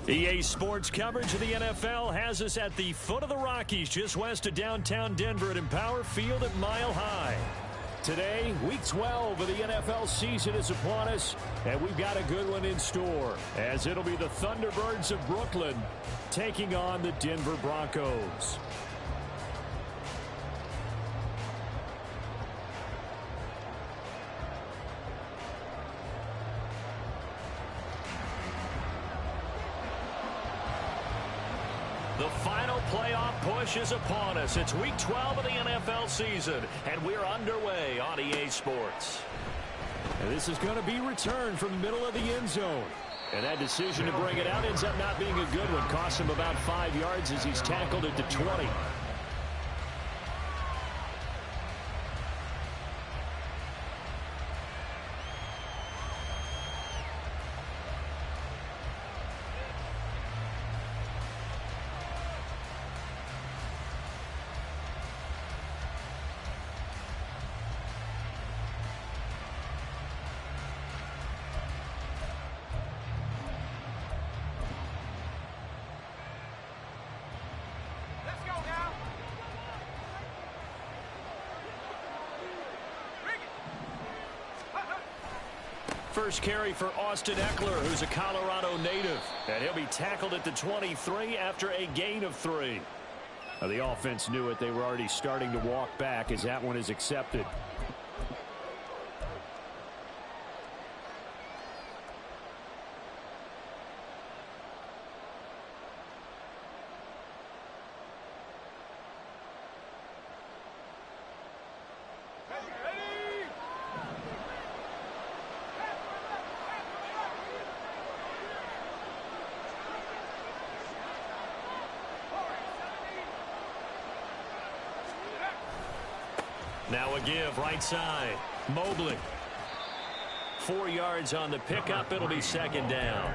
EA Sports coverage of the NFL has us at the foot of the Rockies, just west of downtown Denver at Empower Field at Mile High. Today, Week 12 of the NFL season is upon us, and we've got a good one in store, as it'll be the Thunderbirds of Brooklyn taking on the Denver Broncos. The final playoff push is upon us. It's Week 12 of the NFL season, and we're underway on EA Sports. And this is going to be returned from the middle of the end zone. And that decision to bring it out ends up not being a good one. Cost him about 5 yards as he's tackled at the 20. First carry for Austin Eckler, who's a Colorado native. And he'll be tackled at the 23 after a gain of 3. Now, the offense knew it. They were already starting to walk back as that one is accepted. Now a give, right side. Mobley. 4 yards on the pickup. It'll be second down.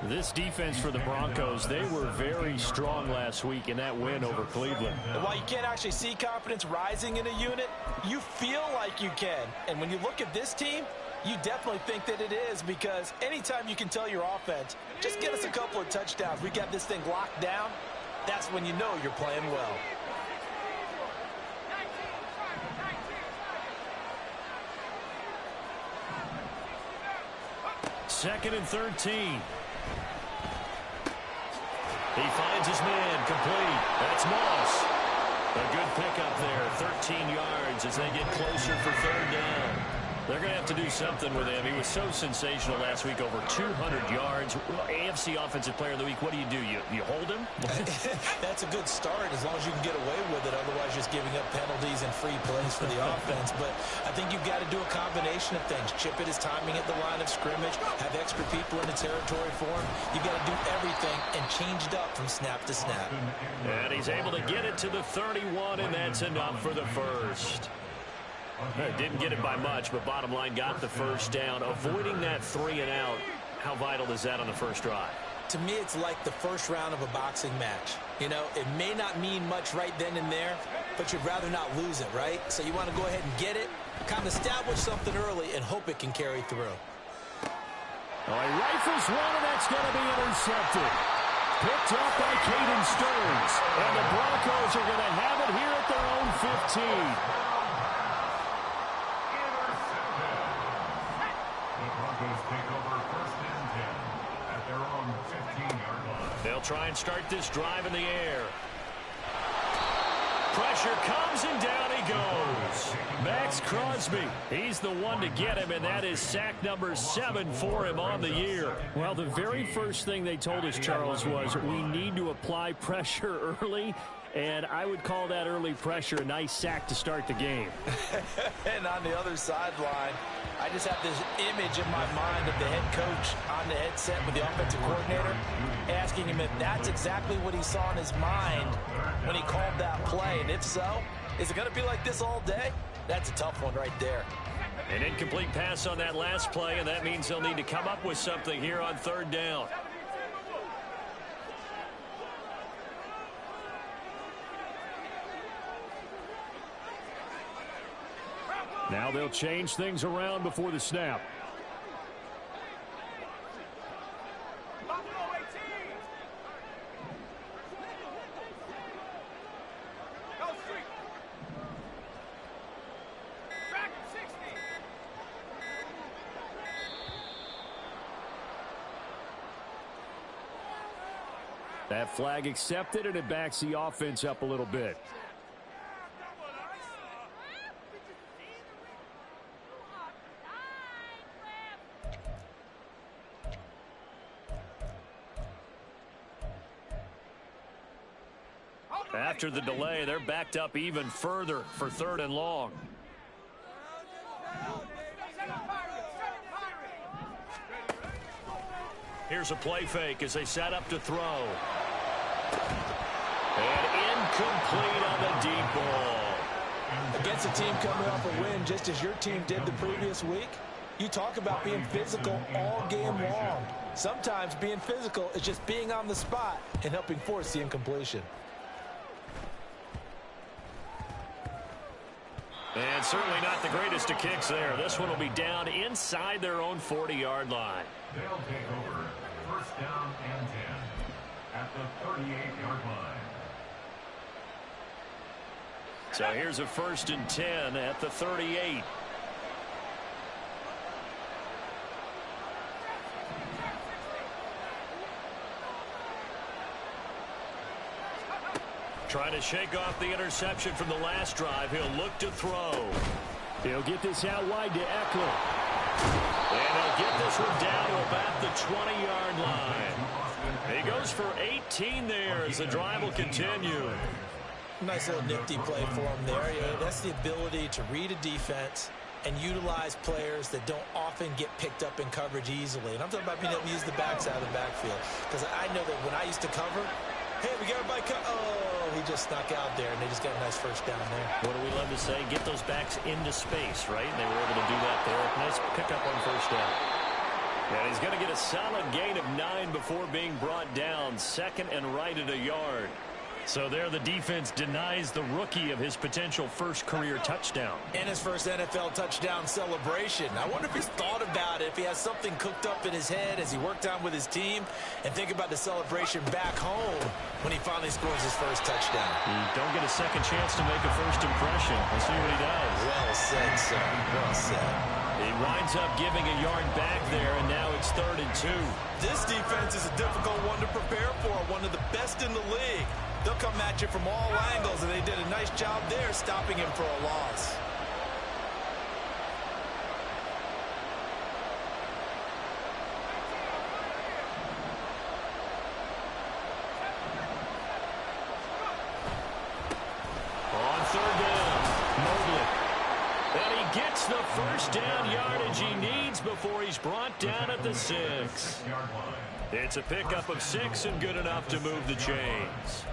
This defense for the Broncos, they were very strong last week in that win over Cleveland. While you can't actually see confidence rising in a unit, you feel like you can. And when you look at this team, you definitely think that it is, because anytime you can tell your offense, just get us a couple of touchdowns, we got this thing locked down, that's when you know you're playing well. Second and 13. He finds his man, complete. That's Moss. A good pickup there, 13 yards as they get closer for third down. They're going to have to do something with him. He was so sensational last week, over 200 yards. AFC Offensive Player of the Week, what do? You hold him? That's a good start as long as you can get away with it. Otherwise, just giving up penalties and free plays for the offense. But I think you've got to do a combination of things. Chip it his timing at the line of scrimmage, have extra people in the territory for him. You've got to do everything and change it up from snap to snap. And he's able to get it to the 31, and that's enough for the first. Didn't get it by much, but bottom line, got the first down. Avoiding that 3 and out, how vital is that on the first drive? To me, it's like the first round of a boxing match. You know, it may not mean much right then and there, but you'd rather not lose it, right? So you want to go ahead and get it, kind of establish something early, and hope it can carry through. Oh, he rifles one, and that's going to be intercepted. Picked up by Caden Stearns. And the Broncos are going to have it here at their own 15. They'll try and start this drive in the air. Pressure comes, and down he goes. Max Crosby, he's the one to get him, and that is sack number 7 for him on the year. Well, the very first thing they told us, Charles, was we need to apply pressure early, and I would call that early pressure a nice sack to start the game. And on the other sideline, I just have this image in my mind of the head coach on the headset with the offensive coordinator asking him if that's exactly what he saw in his mind when he called that play. And if so, is it going to be like this all day? That's a tough one right there. An incomplete pass on that last play, and that means they'll need to come up with something here on third down. Now they'll change things around before the snap. That flag accepted, and it backs the offense up a little bit. After the delay, they're backed up even further for 3rd and long. Here's a play fake as they set up to throw. And incomplete on the deep ball. Against a team coming off a win just as your team did the previous week, you talk about being physical all game long. Sometimes being physical is just being on the spot and helping force the incompletion. And certainly not the greatest of kicks there. This one will be down inside their own 40-yard line. They'll take over 1st down and 10 at the 38-yard line. So here's a 1st and 10 at the 38. Trying to shake off the interception from the last drive. He'll look to throw. He'll get this out wide to Eckler. And he'll get this one down to about the 20-yard line. He goes for 18 there as the drive will continue. Nice little nifty play for him there. Yeah, that's the ability to read a defense and utilize players that don't often get picked up in coverage easily. And I'm talking about being able to use the backs out of the backfield. Because I know that when I used to cover, hey, we got everybody he just snuck out there, and they just got a nice 1st down there. What do we love to say? Get those backs into space, right? And they were able to do that there. Nice pickup on 1st down. And he's going to get a solid gain of 9 before being brought down. 2nd and right at a yard. So there the defense denies the rookie of his potential 1st career touchdown. And his 1st NFL touchdown celebration. I wonder if he's thought about it, if he has something cooked up in his head as he worked on with his team, and think about the celebration back home when he finally scores his 1st touchdown. You don't get a second chance to make a 1st impression. We'll see what he does. Well said, sir. Well said. He winds up giving a yard back there, and now it's 3rd and 2. This defense is a difficult one to prepare for, one of the best in the league. They'll come at you from all angles, and they did a nice job there stopping him for a loss. On 3rd down, Mobley. And he gets the 1st down yardage he needs before he's brought down at the 6. It's a pickup of 6 and good enough to move the chains.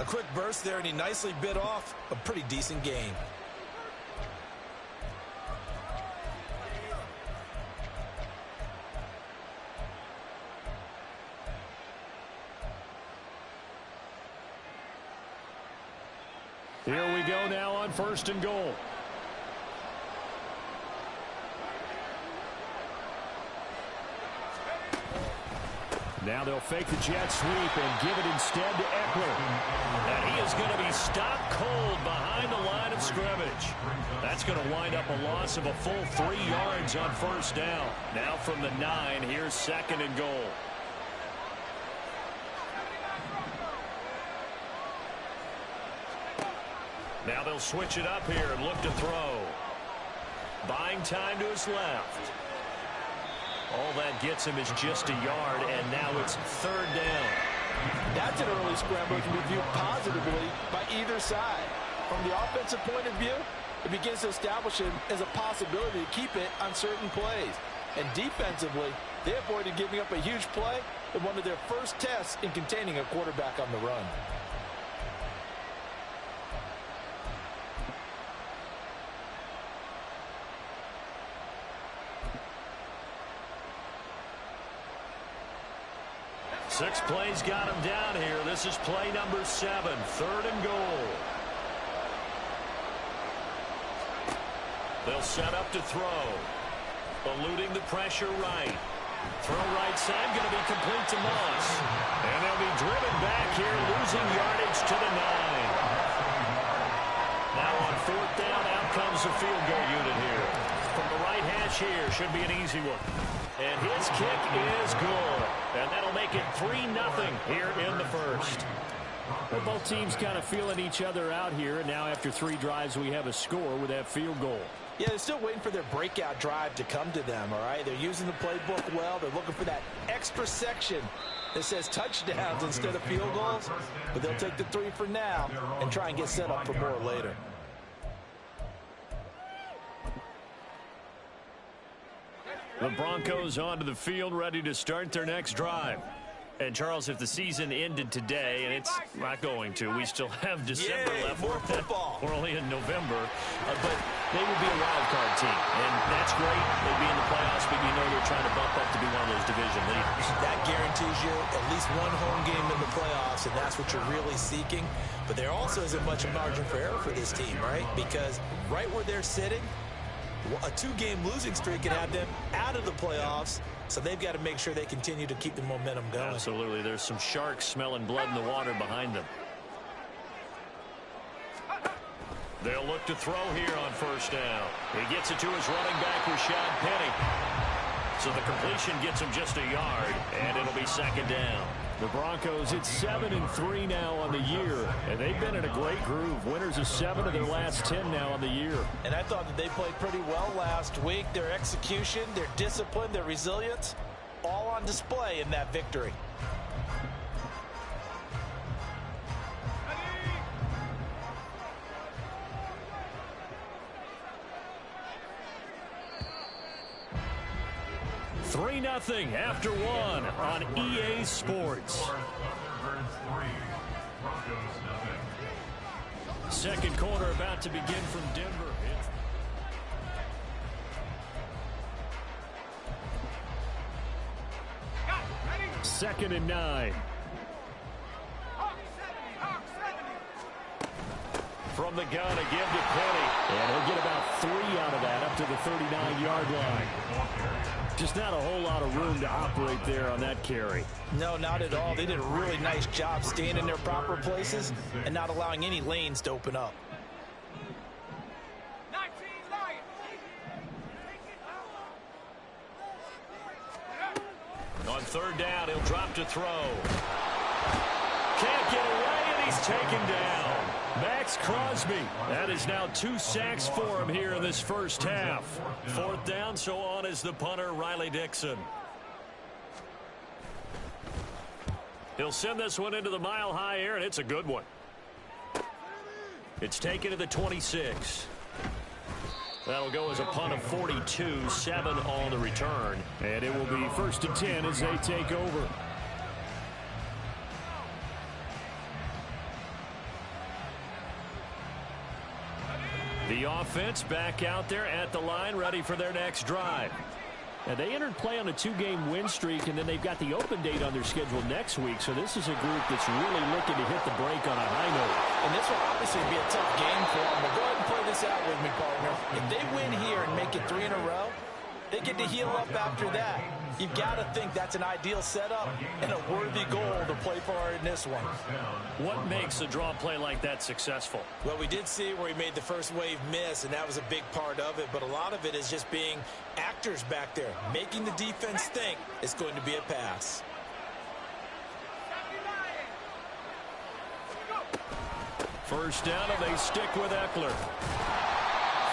A quick burst there, and he nicely bit off a pretty decent gain. Here we go now on 1st and goal. Now they'll fake the jet sweep and give it instead to Eckler. And he is going to be stopped cold behind the line of scrimmage. That's going to wind up a loss of a full 3 yards on 1st down. Now from the 9, here's 2nd and goal. Now they'll switch it up here and look to throw. Buying time to his left. All that gets him is just a yard, and now it's 3rd down. That's an early scramble that can be viewed positively by either side. From the offensive point of view, it begins to establish him as a possibility to keep it on certain plays. And defensively, they avoided giving up a huge play in one of their first tests in containing a quarterback on the run. Six plays got him down here. This is play number 7, 3rd and goal. They'll set up to throw. Eluding the pressure right. Throw right side, going to be complete to Moss. And they'll be driven back here, losing yardage to the 9. Now on 4th down, out comes the field goal unit here. From the right hash here, should be an easy one. And his kick is good. And that'll make it 3-0 here in the first. Well, both teams kind of feeling each other out here. And now after 3 drives, we have a score with that field goal. Yeah, they're still waiting for their breakout drive to come to them, all right? They're using the playbook well. They're looking for that extra section that says touchdowns instead of field goals. But they'll take the 3 for now and try and get set up for more later. The Broncos onto the field, ready to start their next drive. And, Charles, if the season ended today, and it's not going to, we still have December left. More football. We're only in November. But they would be a wild card team. And that's great. They'd be in the playoffs, but you know they're trying to bump up to be one of those division leaders. That guarantees you at least one home game in the playoffs, and that's what you're really seeking. But there also isn't much margin for error for this team, right? Because right where they're sitting, a 2-game losing streak can have them out of the playoffs. So they've got to make sure they continue to keep the momentum going. Absolutely. There's some sharks smelling blood in the water behind them. They'll look to throw here on first down. He gets it to his running back, Rashad Penny. So the completion gets him just a yard, and it'll be second down. The Broncos, it's 7-3 now on the year, and they've been in a great groove. Winners of 7 of their last 10 now on the year. And I thought that they played pretty well last week. Their execution, their discipline, their resilience, all on display in that victory. Three 3-0 after 1 on EA Sports. Second quarter about to begin from Denver. Second and 9. From the gun, a give to Penny. And he'll get about 3 out of that up to the 39-yard line. Just not a whole lot of room to operate there on that carry. No, not at all. They did a really nice job staying in their proper places and not allowing any lanes to open up. On third down, he'll drop to throw. Can't get away, and he's taken down. Max Crosby. That is now 2 sacks for him here in this first half. Fourth down, so on is the punter, Riley Dixon. He'll send this one into the mile-high air, and it's a good one. It's taken to the 26. That'll go as a punt of 42, 7 on the return. And it will be 1st and 10 as they take over. The offense back out there at the line, ready for their next drive. And they entered play on a 2-game win streak, and then they've got the open date on their schedule next week. So this is a group that's really looking to hit the break on a high note. And this will obviously be a tough game for them. Well, go ahead and play this out with me, partner. If they win here and make it 3 in a row, they get to heal up after that. You've got to think that's an ideal setup and a worthy goal to play for in this one. What makes a draw play like that successful? Well, we did see where he made the first wave miss, and that was a big part of it. But a lot of it is just being actors back there, making the defense think it's going to be a pass. First down, and they stick with Eckler.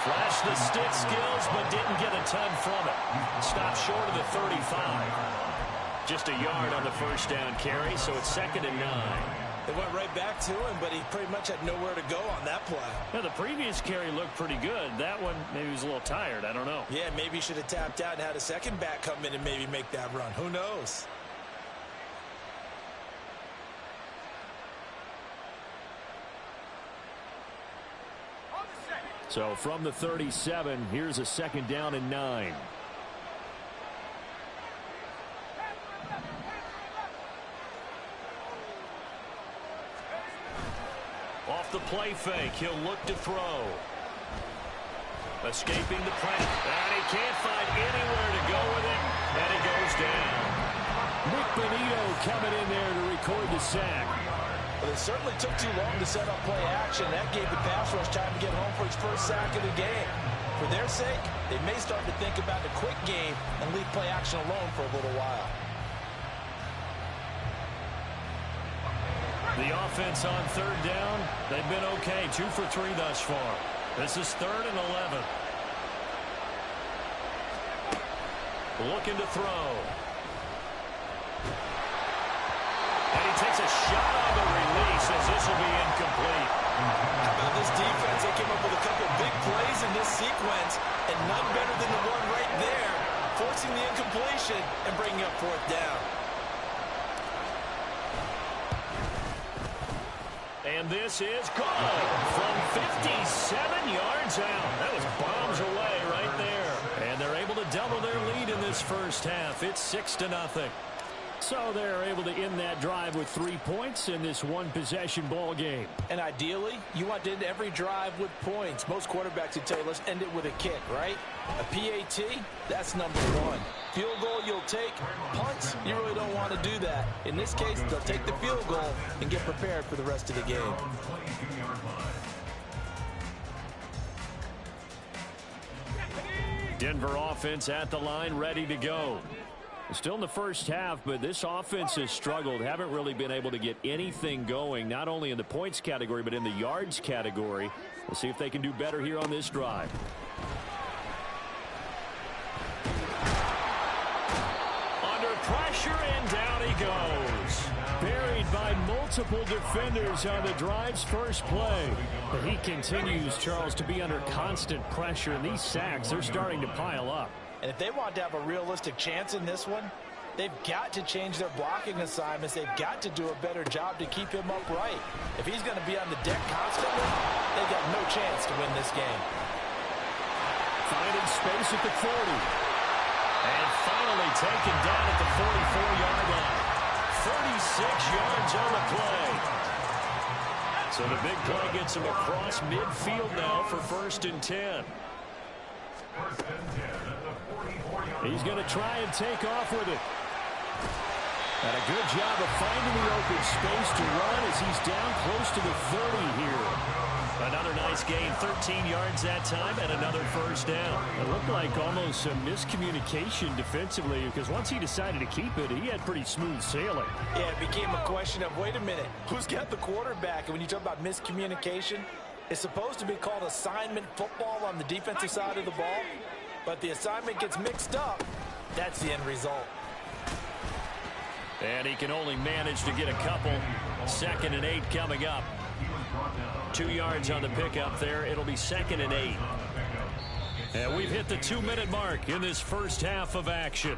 Flashed the stick skills, but didn't get a ton from it. Stopped short of the 35. Just a yard on the first down carry, so it's 2nd and 9. They went right back to him, but he pretty much had nowhere to go on that play. Now, the previous carry looked pretty good. That one, maybe he was a little tired. I don't know. Yeah, maybe he should have tapped out and had a second back come in and maybe make that run. Who knows? So from the 37, here's a 2nd down and 9. Off the play fake, he'll look to throw. Escaping the pressure, and he can't find anywhere to go with it, and he goes down. Nick Bonito coming in there to record the sack. Well, it certainly took too long to set up play action. That gave the pass rush time to get home for his first sack of the game. For their sake, they may start to think about the quick game and leave play action alone for a little while. The offense on third down, they've been okay. 2 for 3 thus far. This is 3rd and 11. Looking to throw. And he takes a shot on the release as this will be incomplete. How about this defense? They came up with a couple big plays in this sequence, and none better than the one right there, forcing the incompletion and bringing up 4th down. And this is good from 57 yards out. That was bombs away right there. And they're able to double their lead in this first half. It's 6-0. So they're able to end that drive with 3 points in this one-possession ball game. And ideally, you want to end every drive with points. Most quarterbacks would tell you, let's end it with a kick, right? A PAT, that's number 1. Field goal you'll take. Punts, you really don't want to do that. In this case, they'll take the field goal and get prepared for the rest of the game. Denver offense at the line, ready to go. Still in the first half, but this offense has struggled. Haven't really been able to get anything going, not only in the points category, but in the yards category. We'll see if they can do better here on this drive. Under pressure, and down he goes. Buried by multiple defenders on the drive's first play. But he continues, Charles, to be under constant pressure, and these sacks, they're starting to pile up. And if they want to have a realistic chance in this one, they've got to change their blocking assignments. They've got to do a better job to keep him upright. If he's going to be on the deck constantly, they've got no chance to win this game. Finding space at the 40. And finally taken down at the 44-yard line. 36 yards on the play. So the big play gets him across midfield now for 1st and 10. He's going to try and take off with it. And a good job of finding the open space to run as he's down close to the 30 here. Another nice gain, 13 yards that time, and another 1st down. It looked like almost some miscommunication defensively, because once he decided to keep it, he had pretty smooth sailing. Yeah, it became a question of, wait a minute, who's got the quarterback? And when you talk about miscommunication, it's supposed to be called assignment football on the defensive side of the ball. But the assignment gets mixed up. That's the end result. And he can only manage to get a couple. 2nd and 8 coming up. 2 yards on the pickup there. It'll be 2nd and 8. And we've hit the 2-minute mark in this first half of action.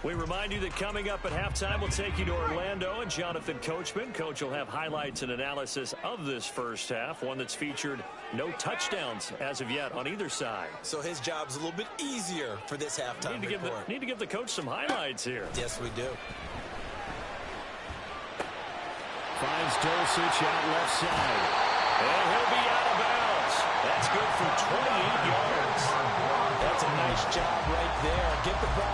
We remind you that coming up at halftime, we'll take you to Orlando and Jonathan Coachman. Coach will have highlights and analysis of this first half, one that's featured no touchdowns as of yet on either side. So his job's a little bit easier for this halftime report. Need to give the coach some highlights here. Yes, we do. Finds Dulcich out left side. And he'll be out of bounds. That's good for 28 yards. That's a nice job right there. Get the ball out.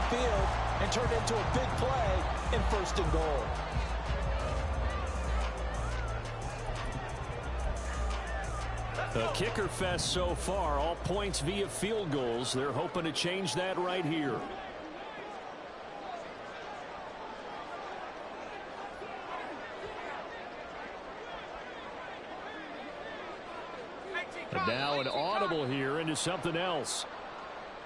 Field and turn it into a big play in 1st and goal. The kicker fest so far, all points via field goals. They're hoping to change that right here. And now an audible here into something else.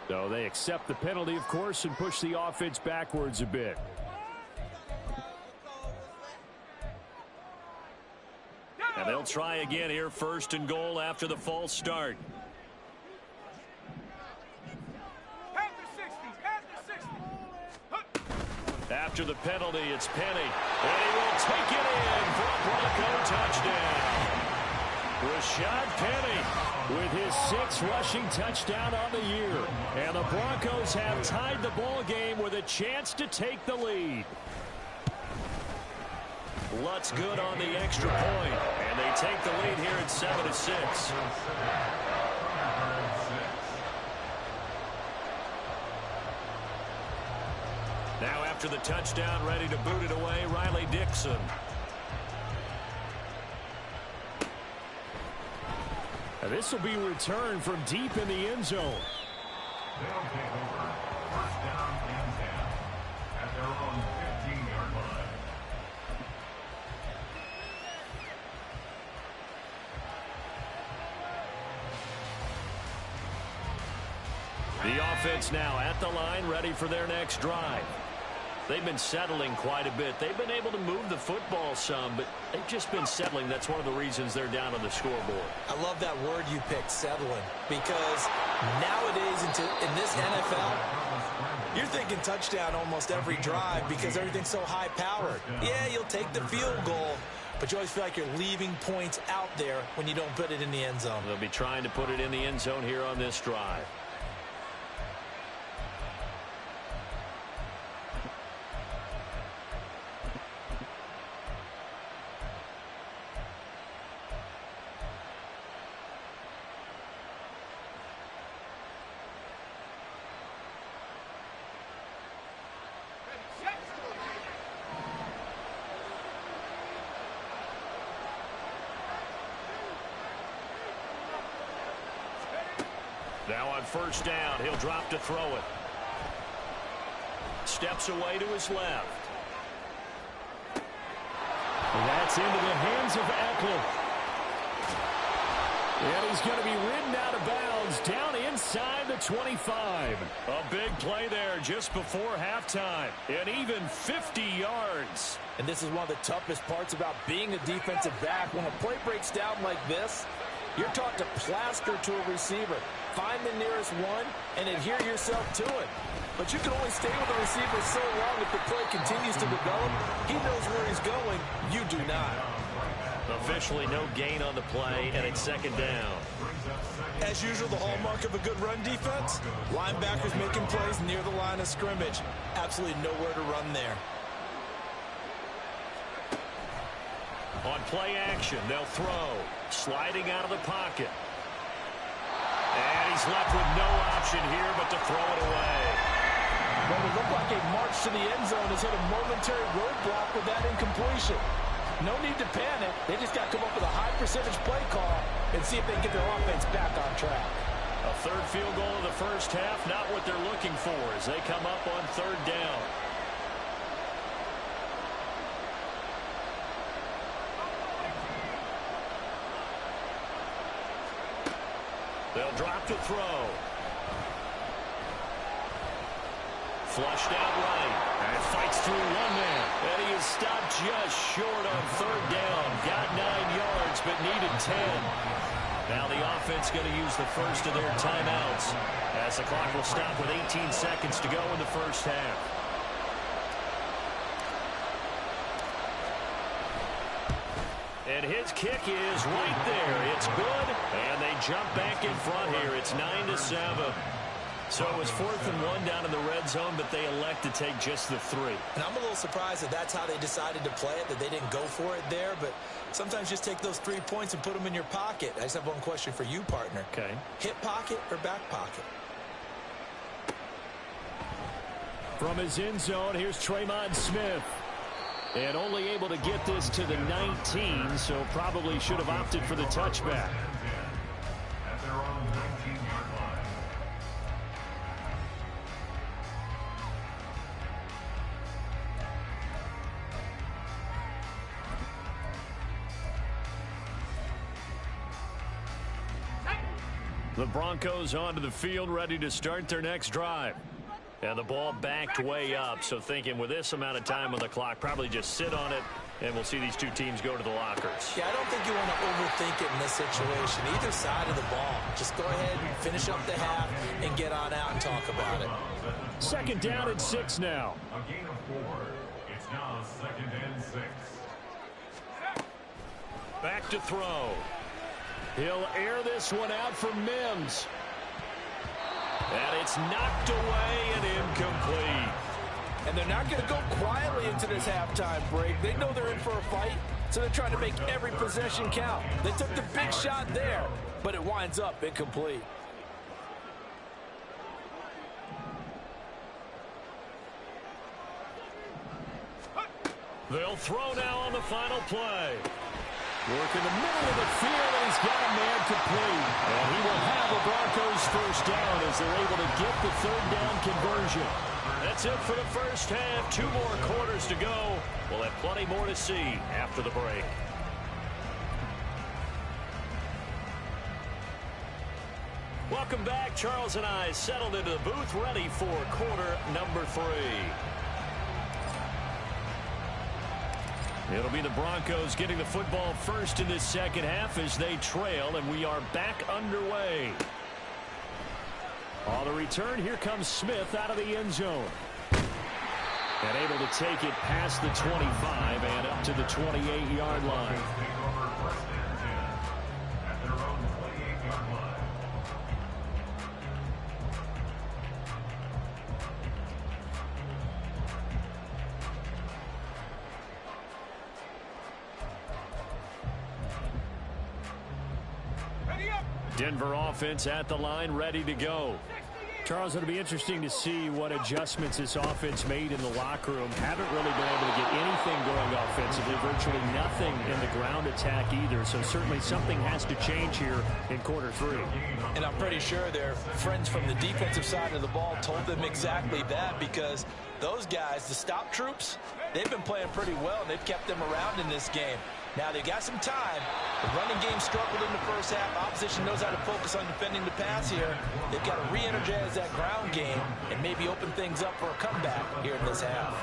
So they accept the penalty, of course, and push the offense backwards a bit. And they'll try again here, 1st and goal after the false start. After the penalty, it's Penny. And he will take it in for a Bronco touchdown. Rashad Penny with his 6th rushing touchdown on the year. And the Broncos have tied the ball game with a chance to take the lead. Lutz good on the extra point. And they take the lead here at 7-6. Now after the touchdown, ready to boot it away, Riley Dixon. This will be returned from deep in the end zone. They'll take over. First down and 10 at their own 15-yard line. The offense now at the line, ready for their next drive. They've been settling quite a bit. They've been able to move the football some, but they've just been settling. That's one of the reasons they're down on the scoreboard. I love that word you picked, settling, because nowadays in this NFL, you're thinking touchdown almost every drive because everything's so high-powered. Yeah, you'll take the field goal, but you always feel like you're leaving points out there when you don't put it in the end zone. They'll be trying to put it in the end zone here on this drive. Now on first down, he'll drop to throw it. Steps away to his left. That's into the hands of Eckler. And he's going to be ridden out of bounds down inside the 25. A big play there just before halftime. And even 50 yards. And this is one of the toughest parts about being a defensive back. When a play breaks down like this, you're taught to plaster to a receiver. Find the nearest one and adhere yourself to it. But you can only stay with the receiver so long if the play continues to develop. He knows where he's going. You do not. Officially no gain on the play, and it's second down. As usual, the hallmark of a good run defense, linebackers making plays near the line of scrimmage. Absolutely nowhere to run there. On play action, they'll throw. Sliding out of the pocket. And he's left with no option here but to throw it away. Well, it looked like a march to the end zone has hit a momentary roadblock with that incompletion. No need to panic. They just got to come up with a high percentage play call and see if they can get their offense back on track. A third field goal of the first half, not what they're looking for as they come up on third down. They'll drop to throw. Flushed out right. And fights through one man. And he is stopped just short on third down. Got 9 yards, but needed 10. Now the offense going to use the first of their timeouts as the clock will stop with 18 seconds to go in the first half. And his kick is right there. It's good, and they jump back in front here. It's 9-7. So it was 4th and 1 down in the red zone, but they elect to take just the 3. And I'm a little surprised that that's how they decided to play it, that they didn't go for it there. But sometimes just take those 3 points and put them in your pocket. I just have one question for you, partner. Okay. Hip pocket or back pocket? From his end zone, here's Tremont Smith. And only able to get this to the 19, so probably should have opted for the touchback. At their own 19-yard line. The Broncos onto the field, ready to start their next drive. And the ball backed way up, so thinking with this amount of time on the clock, probably just sit on it, and we'll see these two teams go to the lockers. Yeah, I don't think you want to overthink it in this situation. Either side of the ball. Just go ahead and finish up the half and get on out and talk about it. Second down and 6 now. A gain of 4. It's now 2nd and 6. Back to throw. He'll air this one out for Mims. And it's knocked away and incomplete. And they're not going to go quietly into this halftime break. They know they're in for a fight, so they're trying to make every possession count. They took the big shot there, but it winds up incomplete. They'll throw now on the final play. Working the middle of the field, and he's got a man complete. And he will have the Broncos first down as they're able to get the third down conversion. That's it for the first half. 2 more quarters to go. We'll have plenty more to see after the break. Welcome back. Charles and I settled into the booth, ready for quarter number 3. It'll be the Broncos getting the football first in this second half as they trail, and we are back underway. On the return, here comes Smith out of the end zone. And able to take it past the 25 and up to the 28-yard line. Denver offense at the line, ready to go. Charles, it'll be interesting to see what adjustments this offense made in the locker room. Haven't really been able to get anything going offensively, virtually nothing in the ground attack either. So certainly something has to change here in quarter 3. And I'm pretty sure their friends from the defensive side of the ball told them exactly that, because those guys, the stop troops, they've been playing pretty well, and they've kept them around in this game. Now, they've got some time. The running game struggled in the first half. Opposition knows how to focus on defending the pass here. They've got to re-energize that ground game and maybe open things up for a comeback here in this half.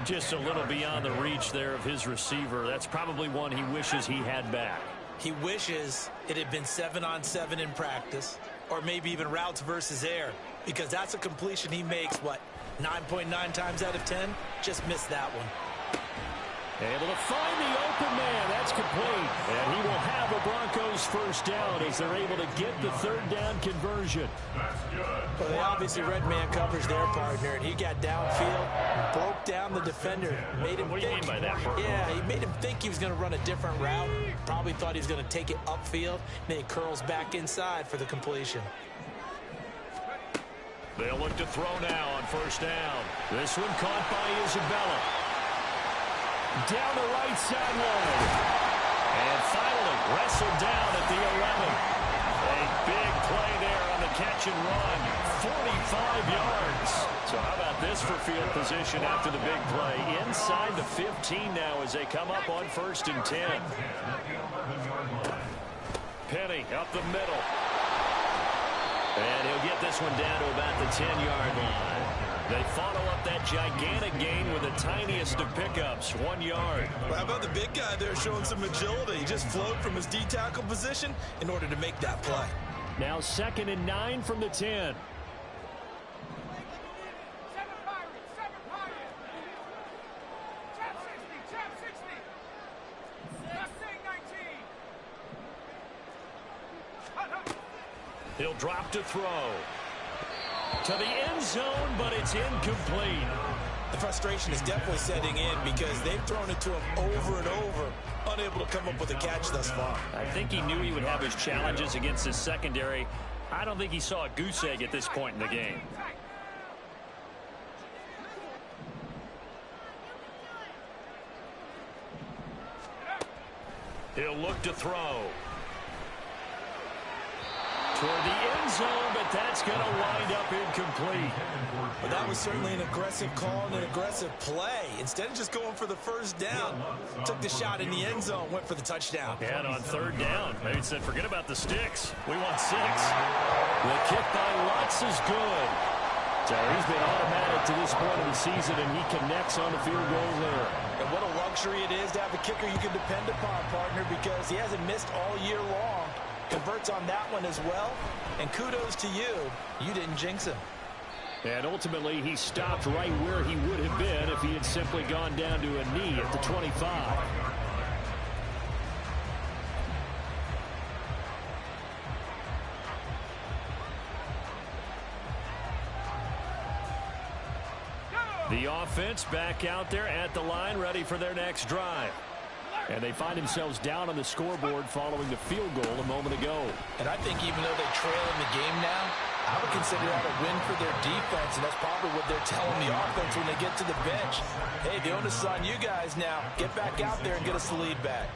Just a little beyond the reach there of his receiver. That's probably one he wishes he had back. He wishes it had been 7-on-7 in practice, or maybe even routes versus air, because that's a completion he makes, 9.9 times out of 10? Just missed that one. Able to find the open man. That's complete. And he will have the Broncos first down as they're able to get the third down conversion. Well, they obviously read man coverage their partner, and he got downfield, broke down the defender. Made him what do you mean by that, Bert? Yeah, he made him think he was going to run a different route. Probably thought he was going to take it upfield. Then he curls back inside for the completion. They'll look to throw now on first down. This one caught by Isabella. Down the right sideline. And finally wrestled down at the 11. A big play there on the catch and run. 45 yards. So how about this for field position after the big play? Inside the 15 now as they come up on 1st and 10. Penny up the middle. And he'll get this one down to about the 10-yard line. They follow up that gigantic gain with the tiniest of pickups, 1 yard. Well, how about the big guy there showing some agility? He just flowed from his D-tackle position in order to make that play. Now 2nd and 9 from the 10. He'll drop to throw. To the end zone, but it's incomplete. The frustration is definitely setting in because they've thrown it to him over and over, unable to come up with a catch thus far. I think he knew he would have his challenges against his secondary. I don't think he saw a goose egg at this point in the game. He'll look to throw. Toward the end zone, but that's going to wind up incomplete. Well, that was certainly an aggressive call and an aggressive play. Instead of just going for the first down, took the shot in the end zone, went for the touchdown. And on 3rd down, maybe said, forget about the sticks. We want 6. The kick by Lutz is good. So he's been automatic to this point of the season, and he connects on the field goal there. And what a luxury it is to have a kicker you can depend upon, partner, because he hasn't missed all year long. Converts on that one as well. And kudos to you. You didn't jinx him. And ultimately, he stopped right where he would have been if he had simply gone down to a knee at the 25. The offense back out there at the line, ready for their next drive. And they find themselves down on the scoreboard following the field goal a moment ago. And I think even though they trail in the game now, I would consider that a win for their defense, and that's probably what they're telling the offense when they get to the bench. Hey, the onus is on you guys now. Get back out there and get us the lead back.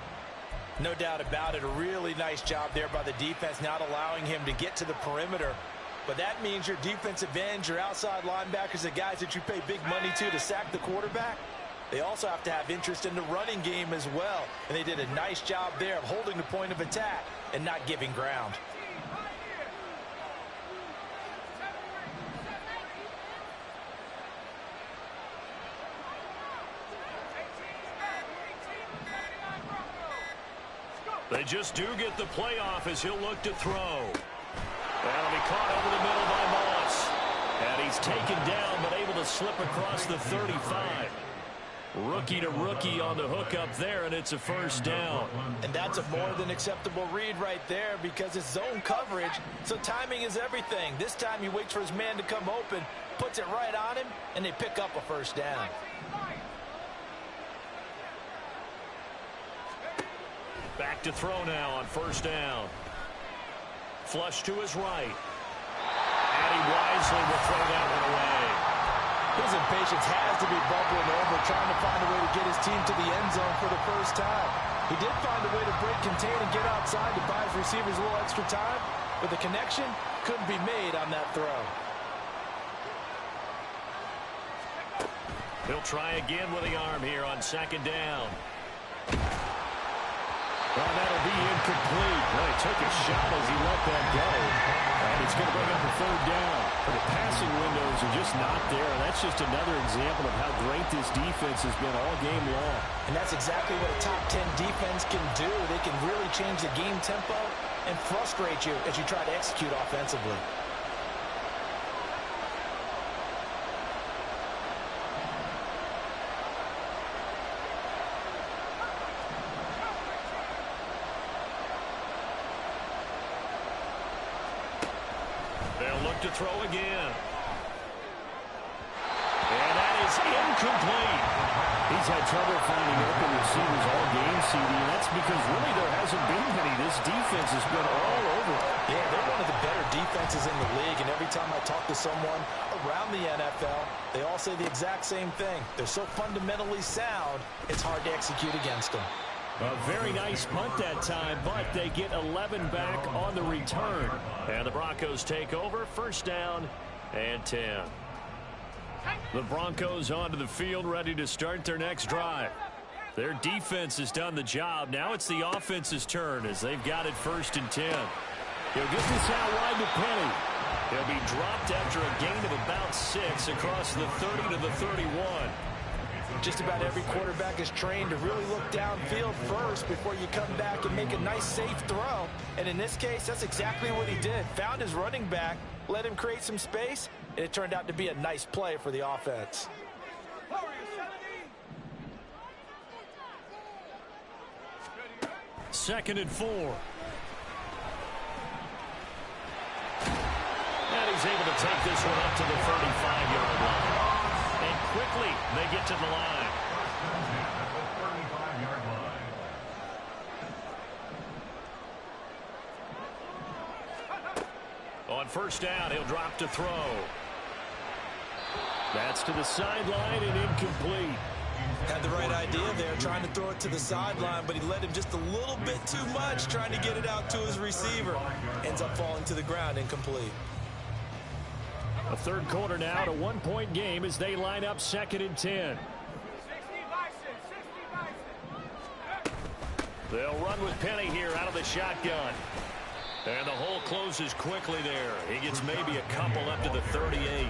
No doubt about it. A really nice job there by the defense, not allowing him to get to the perimeter. But that means your defensive ends, your outside linebackers, the guys that you pay big money to sack the quarterback, they also have to have interest in the running game as well. And they did a nice job there of holding the point of attack and not giving ground. They just do get the playoff as he'll look to throw. That'll be caught over the middle by Moss. And he's taken down, but able to slip across the 35. Rookie to rookie on the hook up there, and it's a first down. And that's a more than acceptable read right there because it's zone coverage, so timing is everything. This time he waits for his man to come open, puts it right on him, and they pick up a first down. Back to throw now on first down. Flush to his right. And he wisely will throw that one away. His impatience has to be bubbling over, trying to find a way to get his team to the end zone for the first time. He did find a way to break contain and get outside to buy his receivers a little extra time, but the connection couldn't be made on that throw. He'll try again with the arm here on second down. Well, that'll be incomplete. Well, he took a shot as he let that go. And it's going to bring up a third down. But the passing windows are just not there. That's just another example of how great this defense has been all game long. And that's exactly what a top 10 defense can do. They can really change the game tempo and frustrate you as you try to execute offensively. To throw again. And that is incomplete. He's had trouble finding open receivers all game, CD, and that's because really there hasn't been many. This defense has been all over. Yeah, they're one of the better defenses in the league, and every time I talk to someone around the NFL, they all say the exact same thing. They're so fundamentally sound, it's hard to execute against them. A very nice punt that time, but they get 11 back on the return. And the Broncos take over, first down and 10. The Broncos onto the field, ready to start their next drive. Their defense has done the job. Now it's the offense's turn as they've got it first and 10. He'll get this out wide to Penny. He'll be dropped after a gain of about 6 across the 30 to the 31. Just about every quarterback is trained to really look downfield first before you come back and make a nice, safe throw. And in this case, that's exactly what he did. Found his running back, let him create some space, and it turned out to be a nice play for the offense. Second and 4. And he's able to take this one up to the 35-yard line. And quickly, they get to the line. On first down, he'll drop to throw. That's to the sideline and incomplete. Had the right idea there, trying to throw it to the sideline, but he let him just a little bit too much, trying to get it out to his receiver. Ends up falling to the ground, incomplete. A third quarter now, to 1-point game as they line up second and 10. They'll run with Penny here out of the shotgun. And the hole closes quickly there. He gets maybe a couple up to the 38.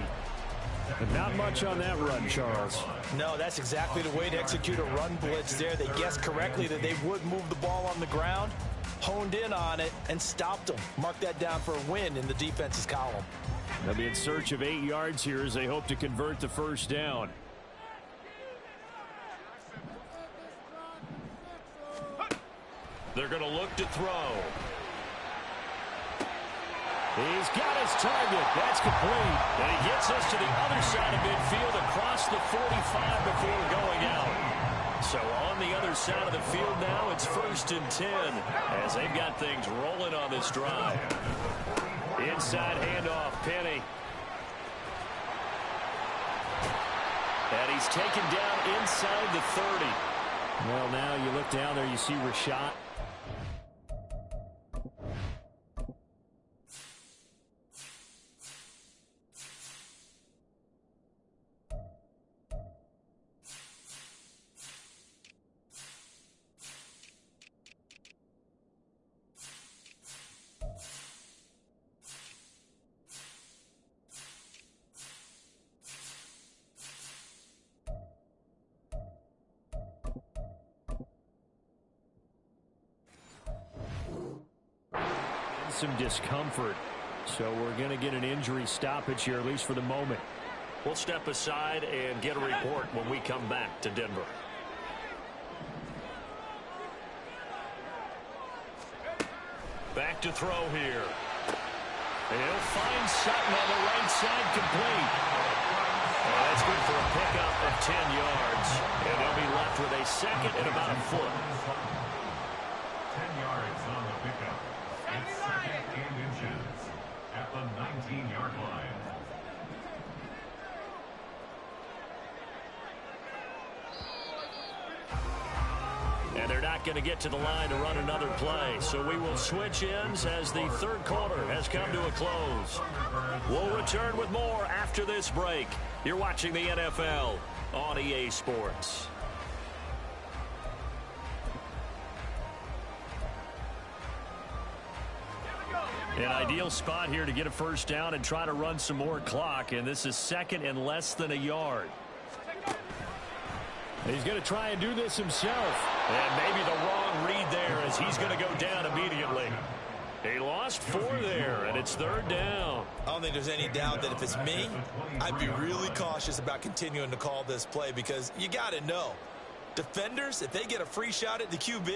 And not much on that run, Charles. No, that's exactly the way to execute a run blitz there. They guessed correctly that they would move the ball on the ground, honed in on it, and stopped them. Mark that down for a win in the defense's column. They'll be in search of 8 yards here as they hope to convert the first down. They're going to look to throw. He's got his target. That's complete. And he gets us to the other side of midfield across the 45 before going out. So on the other side of the field now, it's first and 10 as they've got things rolling on this drive. Inside handoff, Penny. And he's taken down inside the 30. Well, now you look down there, you see Rashad. some discomfort. So we're going to get an injury stoppage here, at least for the moment. We'll step aside and get a report when we come back to Denver. Back to throw here. He'll find Sutton on the right side, complete. Well, that's good for a pickup of 10 yards. And they'll be left with a second and about a foot. 10 yards on the pickup. It's second and inches at the 19-yard line. And they're not going to get to the line to run another play. So we will switch ends as the third quarter has come to a close. We'll return with more after this break. You're watching the NFL on EA Sports. An ideal spot here to get a first down and try to run some more clock. And this is second and less than a yard. He's going to try and do this himself. And maybe the wrong read there as he's going to go down immediately. He lost 4 there, and it's third down. I don't think there's any doubt that if it's me, I'd be really cautious about continuing to call this play because you got to know, defenders, if they get a free shot at the QB,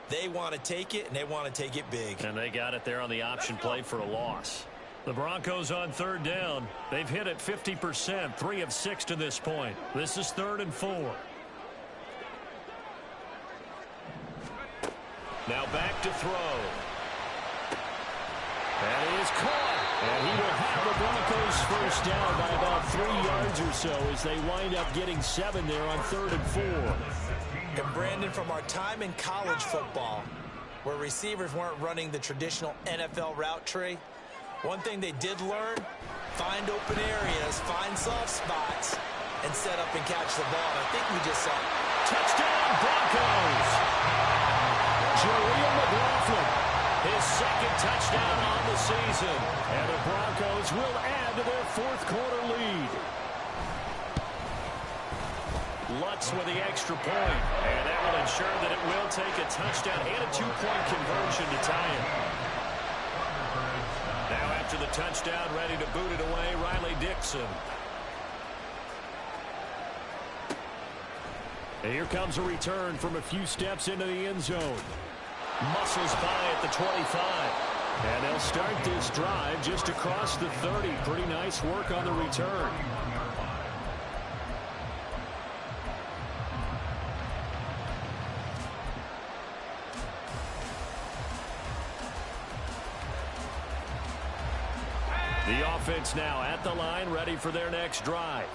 they want to take it, and they want to take it big. And they got it there on the option play for a loss. The Broncos on third down. They've hit it 50%, 3 of 6 to this point. This is 3rd and 4. Now back to throw. And he is caught. And he will have the Broncos first down by about 3 yards or so as they wind up getting 7 there on 3rd and 4. And Brandon, from our time in college football, where receivers weren't running the traditional NFL route tree, one thing they did learn, find open areas, find soft spots, and set up and catch the ball. And I think we just saw touchdown Broncos. Jaleel McLaughlin, his second touchdown on the season. And the Broncos will add to their 4th quarter lead. Lutz with the extra point. And that will ensure that it will take a touchdown and a 2-point conversion to tie it. Now after the touchdown, ready to boot it away, Riley Dixon. And here comes a return from a few steps into the end zone. Muscles by at the 25. And they'll start this drive just across the 30. Pretty nice work on the return. The offense now at the line, ready for their next drive.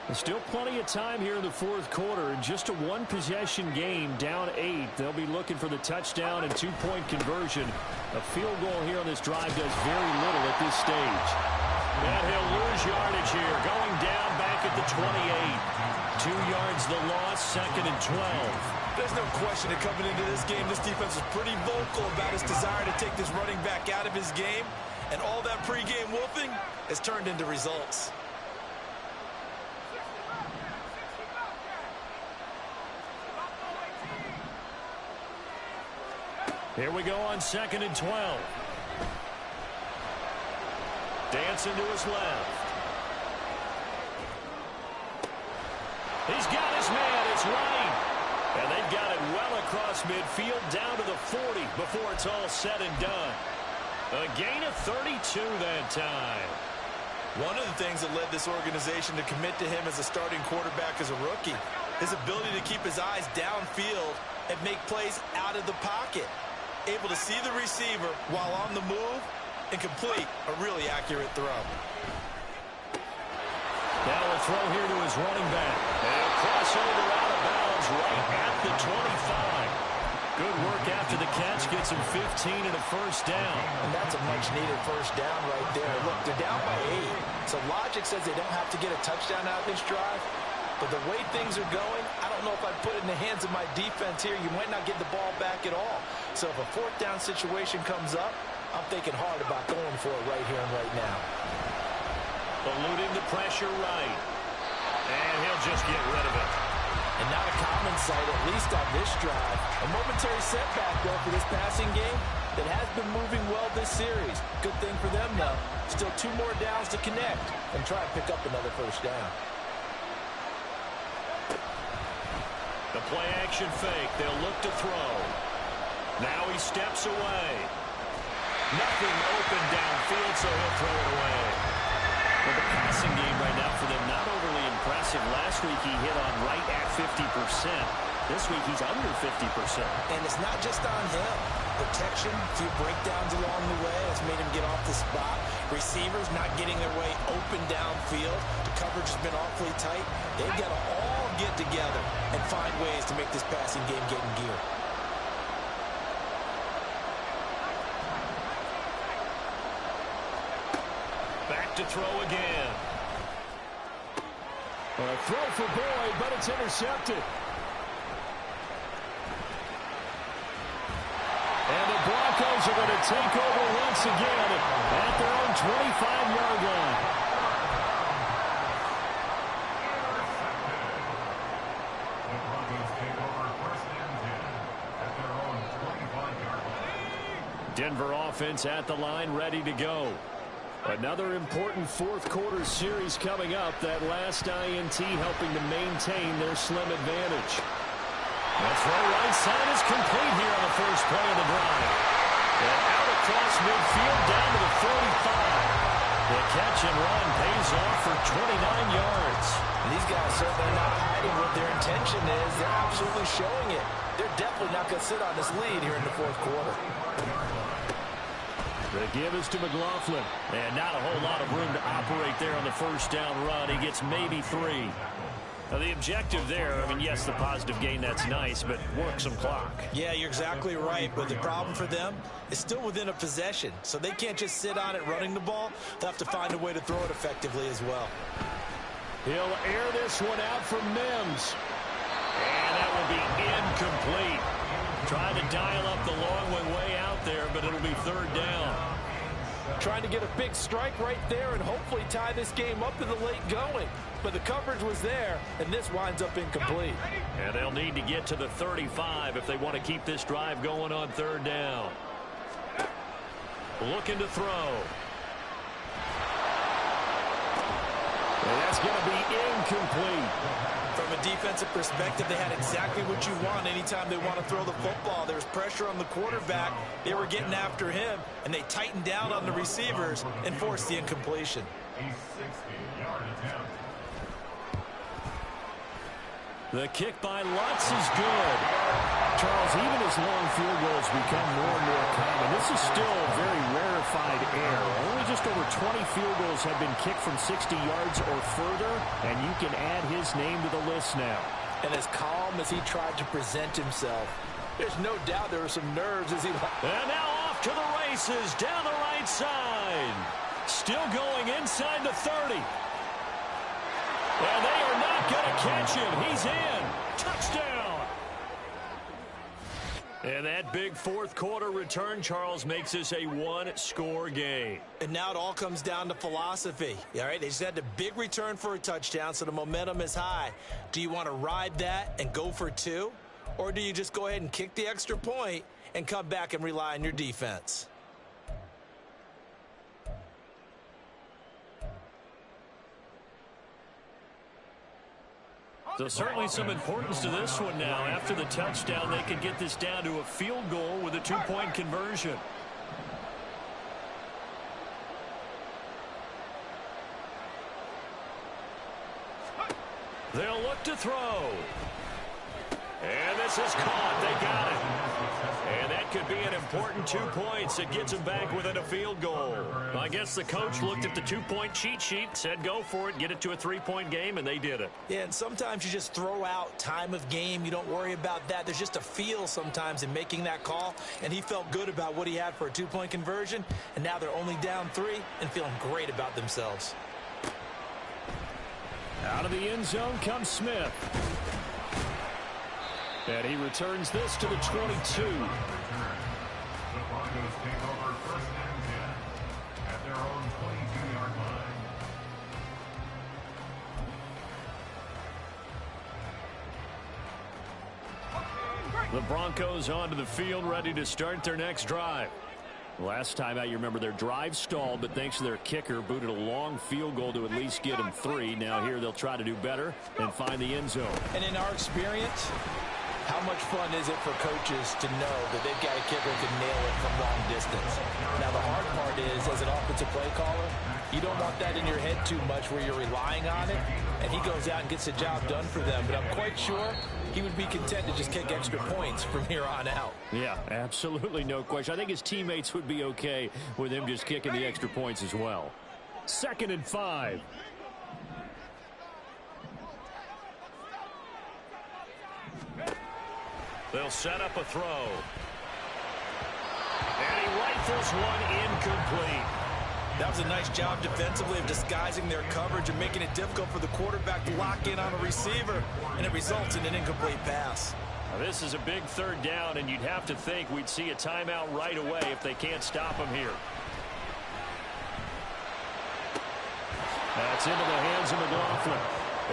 There's still plenty of time here in the 4th quarter. In just a 1-possession game, down 8. They'll be looking for the touchdown and 2-point conversion. A field goal here on this drive does very little at this stage. And he'll lose yardage here, going down back at the 28. 2 yards the loss, 2nd and 12. There's no question that coming into this game, this defense was pretty vocal about its desire to take this running back out of his game. And all that pregame wolfing has turned into results. Here we go on 2nd and 12. Dancing to his left. He's got his man. It's Lane. And they've got it well across midfield down to the 40 before it's all said and done. A gain of 32 that time. One of the things that led this organization to commit to him as a starting quarterback as a rookie, his ability to keep his eyes downfield and make plays out of the pocket. Able to see the receiver while on the move and complete a really accurate throw. Now a throw here to his running back. And a crossover out of bounds right at the 25. Good work after the catch. Gets him 15 and a first down. And that's a much-needed first down right there. Look, they're down by 8. So logic says they don't have to get a touchdown out of this drive. But the way things are going, I don't know if I'd put it in the hands of my defense here. You might not get the ball back at all. So if a 4th down situation comes up, I'm thinking hard about going for it right here and right now. Eluding the pressure right. And he'll just get rid of it. And not a common sight, at least on this drive. A momentary setback, though, for this passing game. that has been moving well this series. Good thing for them, though. Still 2 more downs to connect and try and pick up another first down. The play action fake. They'll look to throw. Now he steps away. Nothing open downfield, so he'll throw it away. Well, the passing game right now for them, not overly impressive. Last week he hit on right at 50%. This week he's under 50%. And it's not just on him. Protection, a few breakdowns along the way. That's made him get off the spot. Receivers not getting their way open downfield. The coverage has been awfully tight. They've got to all get together and find ways to make this passing game get in gear. Back to throw again. A throw for Boyd, but it's intercepted. And the Broncos are going to take over once again at their own 25-yard line. The Broncos take over first and 10 at their own 25-yard line. Denver offense at the line, ready to go. Another important fourth-quarter series coming up. That last INT helping to maintain their slim advantage. The throw right side is complete here on the first play of the drive. And out across midfield down to the 35. The catch and run pays off for 29 yards. And these guys certainly not hiding what their intention is. They're absolutely showing it. They're definitely not going to sit on this lead here in the fourth quarter. The give is to McLaughlin. And not a whole lot of room to operate there on the first down run. He gets maybe 3. Now the objective there, I mean, yes, the positive gain, that's nice, but work some clock. Yeah, you're exactly right, but the problem for them is still within a possession, so they can't just sit on it running the ball. They'll have to find a way to throw it effectively as well. He'll air this one out for Mims. And that will be incomplete. Trying to dial up the long way out there, but it'll be third down. Trying to get a big strike right there and hopefully tie this game up in the late going. But the coverage was there, and this winds up incomplete. And they'll need to get to the 35 if they want to keep this drive going on third down. Looking to throw. And that's going to be incomplete. From a defensive perspective, they had exactly what you want anytime they want to throw the football. There was pressure on the quarterback. They were getting after him, and they tightened down on the receivers and forced the incompletion. A 60-yard attempt. The kick by Lutz is good. Charles, even as long field goals become more and more common, this is still a very rarefied air. Only just over 20 field goals have been kicked from 60 yards or further, and you can add his name to the list now. And as calm as he tried to present himself, there's no doubt there were some nerves as he... And now off to the races down the right side. Still going inside the 30. And they are not going to catch him. He's in. Touchdown. And that big fourth quarter return, Charles, makes this a one-score game. And now it all comes down to philosophy. All right, they just had a big return for a touchdown, so the momentum is high. Do you want to ride that and go for 2? Or do you just go ahead and kick the extra point and come back and rely on your defense? So certainly some importance to this one now. After the touchdown, they can get this down to a field goal with a 2-point conversion. They'll look to throw. And this is caught. They got it. And that could be an important 2 points. It gets them back within a field goal. I guess the coach looked at the 2-point cheat sheet, said go for it, get it to a 3-point game, and they did it. Yeah, and sometimes you just throw out time of game. You don't worry about that. There's just a feel sometimes in making that call, and he felt good about what he had for a 2-point conversion, and now they're only down 3 and feeling great about themselves. Out of the end zone comes Smith. And he returns this to the 22. The Broncos take over first and 10 at their own 22-yard line. The Broncos onto the field, ready to start their next drive. Last time out, you remember their drive stalled, but thanks to their kicker, booted a long field goal to at least get them 3. Now here they'll try to do better and find the end zone. And in our experience, how much fun is it for coaches to know that they've got a kicker who can nail it from long distance? Now, the hard part is, as an offensive play caller, you don't want that in your head too much where you're relying on it, and he goes out and gets the job done for them. But I'm quite sure he would be content to just kick extra points from here on out. Yeah, absolutely no question. I think his teammates would be okay with him just kicking the extra points as well. 2nd and 5. They'll set up a throw. And he rifles one incomplete. That was a nice job defensively of disguising their coverage and making it difficult for the quarterback to lock in on a receiver, and it results in an incomplete pass. Now, this is a big 3rd down, and you'd have to think we'd see a timeout right away if they can't stop him here. That's into the hands of McLaughlin.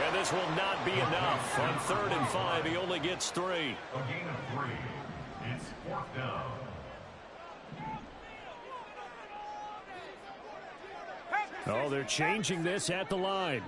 And this will not be enough. On 3rd and 5, he only gets 3. A gain of 3. It's 4th down. Oh, they're changing this at the line.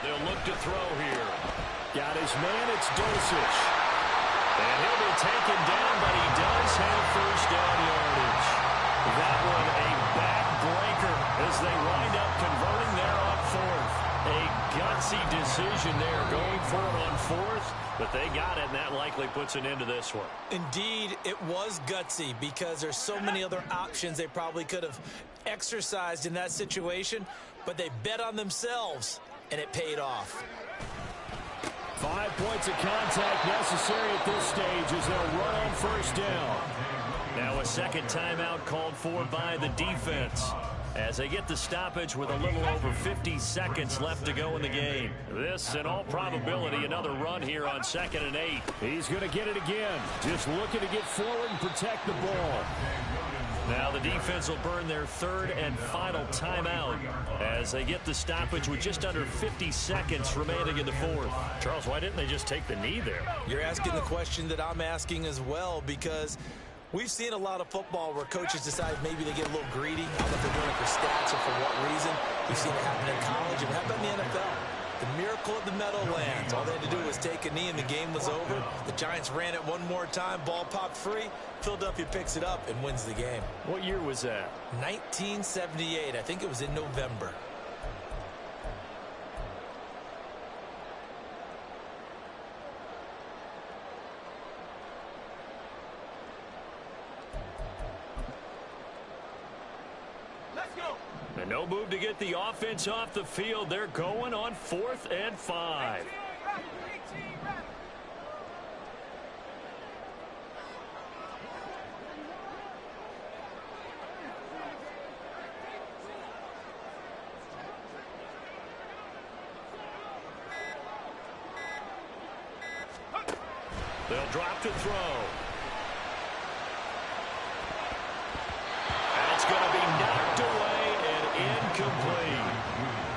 They'll look to throw here. Got his man, it's Dosich. And he'll be taken down, but he does have 1st down yardage. That one a backbreaker as they wind up converting there on 4th. A gutsy decision there going for it on 4th, but they got it, and that likely puts an end to this one. Indeed, it was gutsy because there's so many other options they probably could have exercised in that situation, but they bet on themselves, and it paid off. 5 points of contact necessary at this stage as they'll run on 1st down. Now a 2nd timeout called for by the defense as they get the stoppage with a little over 50 seconds left to go in the game. This, in all probability, another run here on 2nd and 8. He's going to get it again. Just looking to get forward and protect the ball. Now the defense will burn their 3rd and final timeout as they get the stoppage with just under 50 seconds remaining in the 4th. Charles, why didn't they just take the knee there? You're asking the question that I'm asking as well, because we've seen a lot of football where coaches decide maybe they get a little greedy. I don't know if they're doing it for stats or for what reason. We've seen it happen in college, and how about in the NFL? The miracle of the Meadowlands. All they had to do was take a knee and the game was over. The Giants ran it one more time. Ball popped free. Philadelphia picks it up and wins the game. What year was that? 1978. I think it was in November. And no move to get the offense off the field. They're going on 4th and 5. They'll drop to throw. That's going to be knocked away and incomplete.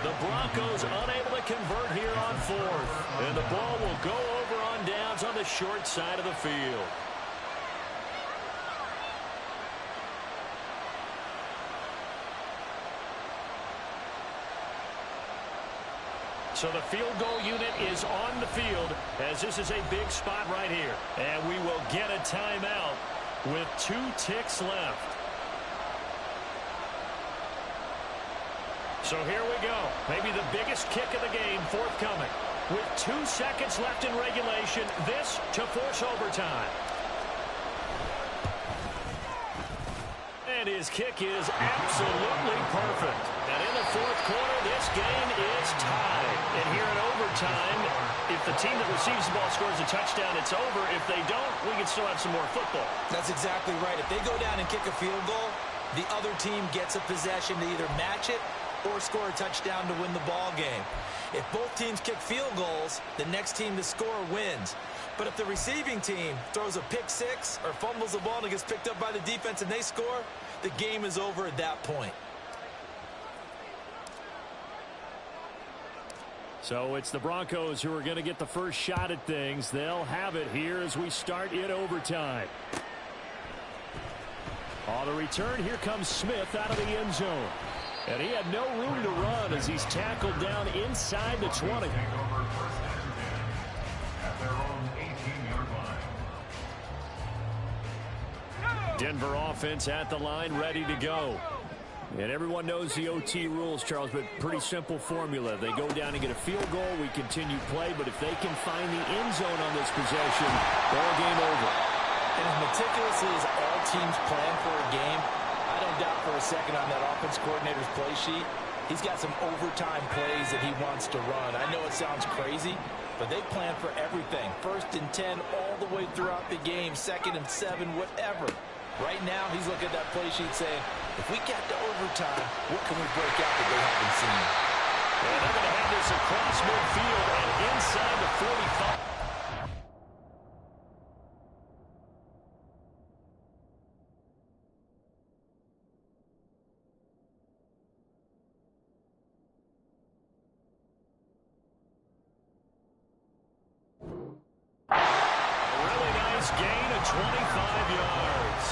The Broncos unable to convert here on 4th. And the ball will go over on downs on the short side of the field. So the field goal unit is on the field as this is a big spot right here. And we will get a timeout with 2 ticks left. So here we go. Maybe the biggest kick of the game forthcoming. With 2 seconds left in regulation, this to force overtime. And his kick is absolutely perfect. And in the 4th quarter, this game is tied. And here in overtime, if the team that receives the ball scores a touchdown, it's over. If they don't, we can still have some more football. That's exactly right. If they go down and kick a field goal, the other team gets a possession to either match it or score a touchdown to win the ball game. If both teams kick field goals, the next team to score wins. But if the receiving team throws a pick six or fumbles the ball and it gets picked up by the defense and they score, the game is over at that point. So it's the Broncos who are going to get the first shot at things. They'll have it here as we start in overtime. On the return, here comes Smith out of the end zone. And he had no room to run as he's tackled down inside the 20. Denver offense at the line, ready to go. And everyone knows the OT rules, Charles, but pretty simple formula. They go down and get a field goal, we continue play, but if they can find the end zone on this possession, ball game over. And as meticulously as all teams plan for a game, I don't doubt for a second on that offense coordinator's play sheet, he's got some overtime plays that he wants to run. I know it sounds crazy, but they plan for everything. 1st and 10 all the way throughout the game, 2nd and 7, whatever. Right now, he's looking at that play sheet saying, if we get to overtime, what can we break out that they haven't seen? And they're going to have this across midfield and inside the 45. A really nice gain of 25 yards.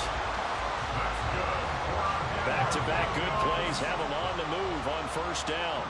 Back-to-back good plays have them on the move on 1st down.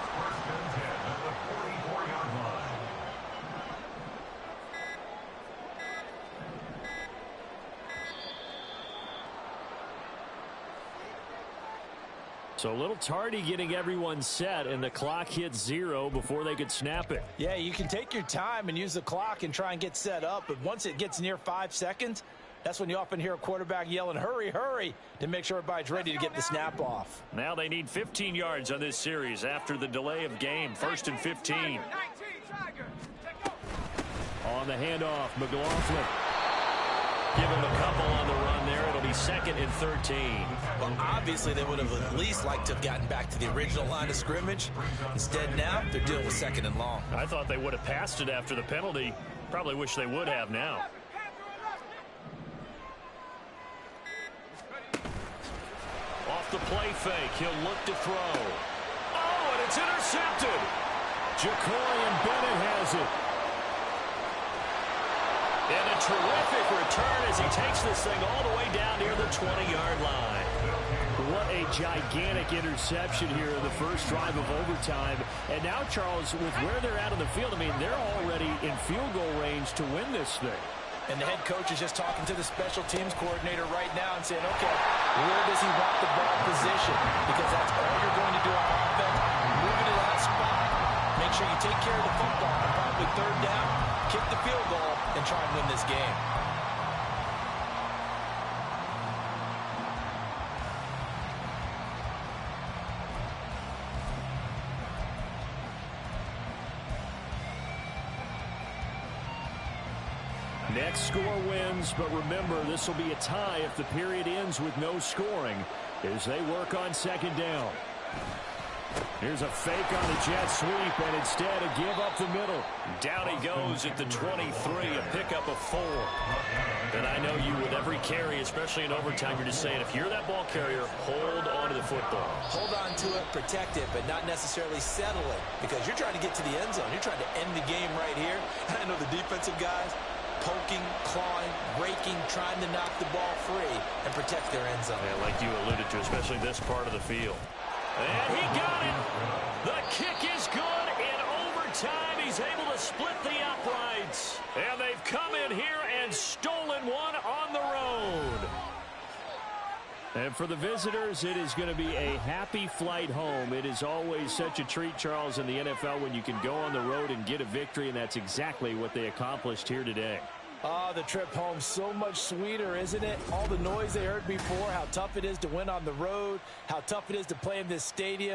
So a little tardy getting everyone set, and the clock hits 0 before they could snap it. Yeah, you can take your time and use the clock and try and get set up, but once it gets near 5 seconds, that's when you often hear a quarterback yelling, hurry, hurry, to make sure everybody's ready to get the snap off. Now they need 15 yards on this series after the delay of game. 1st and 15. On the handoff, McLaughlin. Give him a couple on the run there. It'll be 2nd and 13. Well, obviously they would have at least liked to have gotten back to the original line of scrimmage. Instead now, they're dealing with 2nd and long. I thought they would have passed it after the penalty. Probably wish they would have now. Off the play fake, he'll look to throw. Oh, and it's intercepted. Ja'Cory Bennett has it. And a terrific return as he takes this thing all the way down near the 20-yard line. What a gigantic interception here in the first drive of overtime. And now, Charles, with where they're at on the field, I mean, they're already in field goal range to win this thing. And the head coach is just talking to the special teams coordinator right now and saying, okay, where does he want the ball positioned? Because that's all you're going to do on offense. Move it to that spot. Make sure you take care of the football. And probably 3rd down, kick the field goal, and try and win this game. Next score wins, but remember, this will be a tie if the period ends with no scoring as they work on 2nd down. Here's a fake on the jet sweep, and instead a give up the middle. Down he goes at the 23, a pickup of 4. And I know you with every carry, especially in overtime, you're just saying, if you're that ball carrier, hold on to the football. Hold on to it, protect it, but not necessarily settle it, because you're trying to get to the end zone. You're trying to end the game right here. And I know the defensive guys poking, clawing, raking, trying to knock the ball free and protect their end zone. Yeah, like you alluded to, especially this part of the field. And he got it. The kick is good. In overtime, he's able to split the uprights. And they've come in here and stolen one on the road. And for the visitors, it is going to be a happy flight home. It is always such a treat, Charles, in the NFL when you can go on the road and get a victory, and that's exactly what they accomplished here today. Oh, the trip home so much sweeter, isn't it? All the noise they heard before, how tough it is to win on the road, how tough it is to play in this stadium.